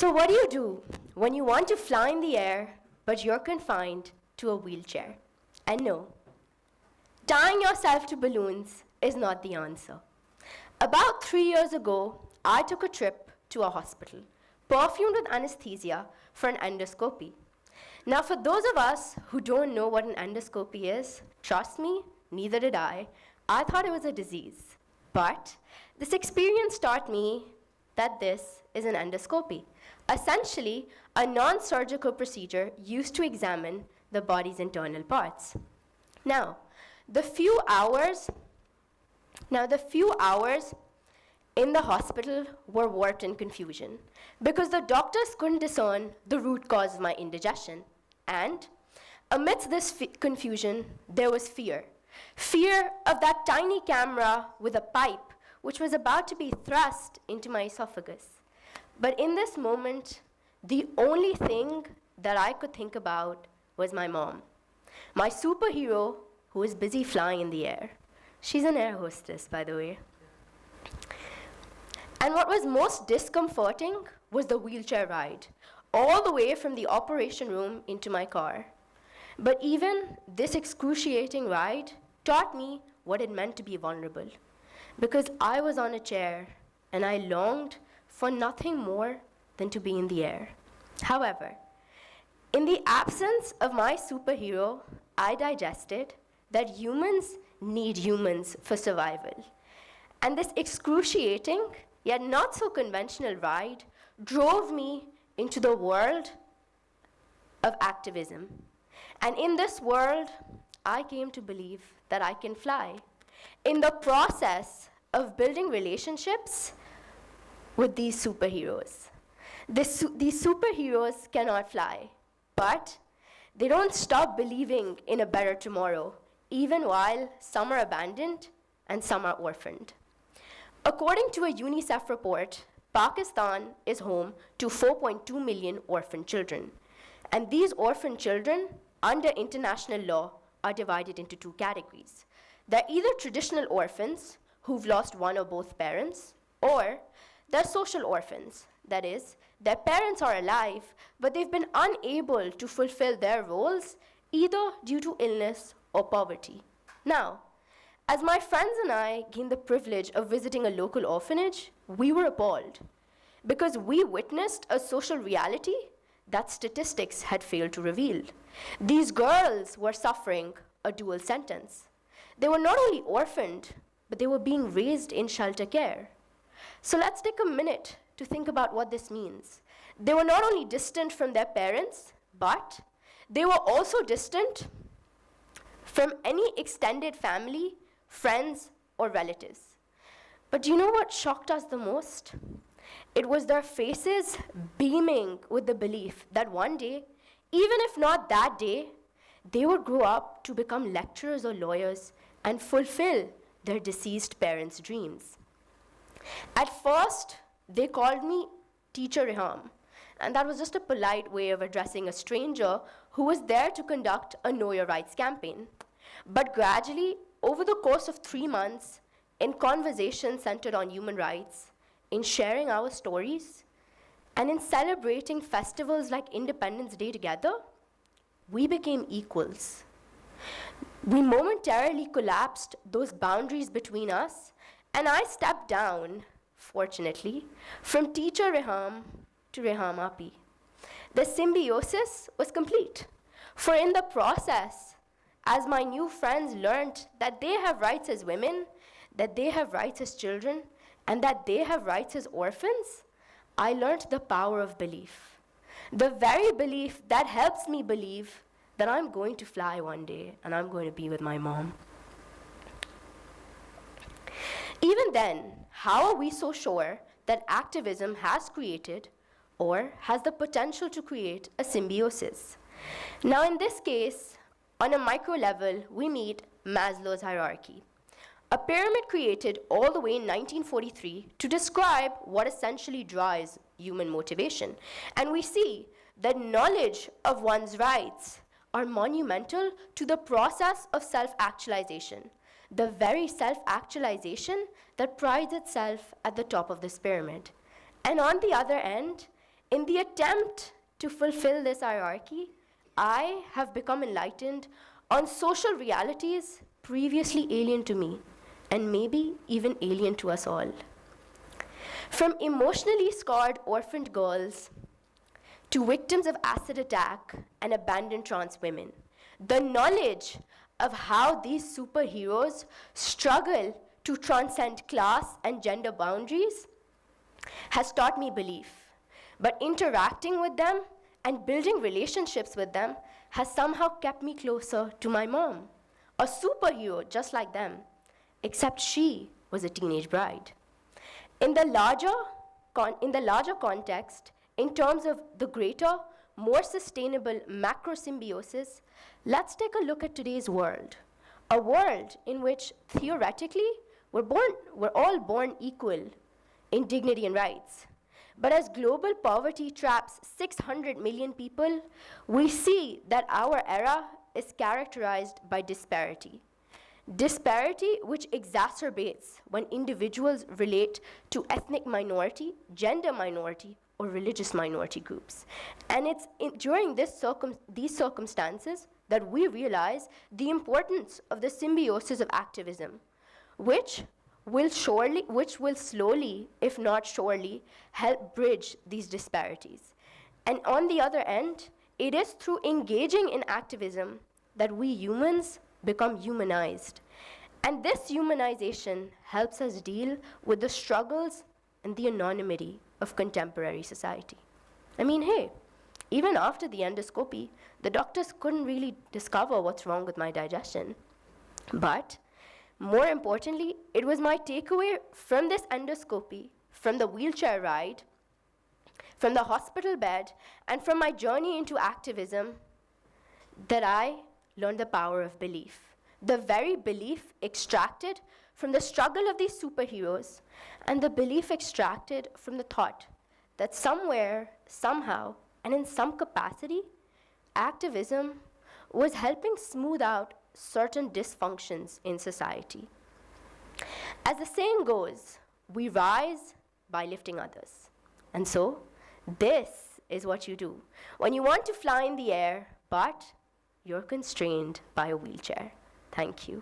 So what do you do when you want to fly in the air, but you're confined to a wheelchair? And no, tying yourself to balloons is not the answer. About 3 years ago, I took a trip to a hospital, perfumed with anesthesia, for an endoscopy. Now, for those of us who don't know what an endoscopy is, trust me, neither did I. I thought it was a disease. But this experience taught me that this is an endoscopy, essentially a non-surgical procedure used to examine the body's internal parts. Now, the few hours in the hospital were warped in confusion because the doctors couldn't discern the root cause of my indigestion. And amidst this confusion, there was fear. Fear of that tiny camera with a pipe which was about to be thrust into my esophagus. But in this moment, the only thing that I could think about was my mom, my superhero who was busy flying in the air. She's an air hostess, by the way. And what was most discomforting was the wheelchair ride, all the way from the operation room into my car. But even this excruciating ride taught me what it meant to be vulnerable, because I was on a chair and I longed for nothing more than to be in the air. However, in the absence of my superhero, I digested that humans need humans for survival. And this excruciating, yet not so conventional ride drove me into the world of activism. And in this world, I came to believe that I can fly. In the process of building relationships with these superheroes. These superheroes cannot fly, but they don't stop believing in a better tomorrow, even while some are abandoned and some are orphaned. According to a UNICEF report, Pakistan is home to 4.2 million orphan children. And these orphan children, under international law, are divided into two categories. They're either traditional orphans, who've lost one or both parents, or they're social orphans. That is, their parents are alive, but they've been unable to fulfill their roles, either due to illness or poverty. Now, as my friends and I gained the privilege of visiting a local orphanage, we were appalled because we witnessed a social reality that statistics had failed to reveal. These girls were suffering a dual sentence. They were not only orphaned, but they were being raised in shelter care. So let's take a minute to think about what this means. They were not only distant from their parents, but they were also distant from any extended family, friends, or relatives. But do you know what shocked us the most? It was their faces beaming with the belief that one day, even if not that day, they would grow up to become lecturers or lawyers and fulfill their deceased parents' dreams. At first, they called me Teacher Reham, and that was just a polite way of addressing a stranger who was there to conduct a Know Your Rights campaign. But gradually, over the course of 3 months, in conversations centered on human rights, in sharing our stories, and in celebrating festivals like Independence Day together, we became equals. We momentarily collapsed those boundaries between us, and I stepped down, fortunately, from Teacher Reham to Reham Api. The symbiosis was complete, for in the process, as my new friends learned that they have rights as women, that they have rights as children, and that they have rights as orphans, I learned the power of belief. The very belief that helps me believe that I'm going to fly one day and I'm going to be with my mom. Even then, how are we so sure that activism has created or has the potential to create a symbiosis? Now, in this case, on a micro level, we meet Maslow's hierarchy, a pyramid created all the way in 1943 to describe what essentially drives human motivation. And we see that knowledge of one's rights are monumental to the process of self-actualization, the very self-actualization that prides itself at the top of this pyramid. And on the other end, In the attempt to fulfill this hierarchy, I have become enlightened on social realities previously alien to me, and maybe even alien to us all. From emotionally scarred orphaned girls to victims of acid attack and abandoned trans women, the knowledge of how these superheroes struggle to transcend class and gender boundaries has taught me belief. But interacting with them and building relationships with them has somehow kept me closer to my mom, a superhero just like them, except she was a teenage bride. In the larger context, in terms of the greater, more sustainable macro symbiosis, let's take a look at today's world. A world in which, theoretically, we're all born equal in dignity and rights. But as global poverty traps 600 million people, we see that our era is characterized by disparity. Disparity which exacerbates when individuals relate to ethnic minority, gender minority, or religious minority groups. And it's during these circumstances that we realize the importance of the symbiosis of activism, which will slowly, if not surely, help bridge these disparities. And on the other end, it is through engaging in activism that we humans become humanized. And this humanization helps us deal with the struggles and the anonymity of contemporary society. I mean, hey, even after the endoscopy, the doctors couldn't really discover what's wrong with my digestion. But more importantly, it was my takeaway from this endoscopy, from the wheelchair ride, from the hospital bed, and from my journey into activism that I learned the power of belief. The very belief extracted from the struggle of these superheroes, and the belief extracted from the thought that somewhere, somehow, and in some capacity, activism was helping smooth out certain dysfunctions in society. As the saying goes, we rise by lifting others. And so, this is what you do when you want to fly in the air, but you're constrained by a wheelchair. Thank you.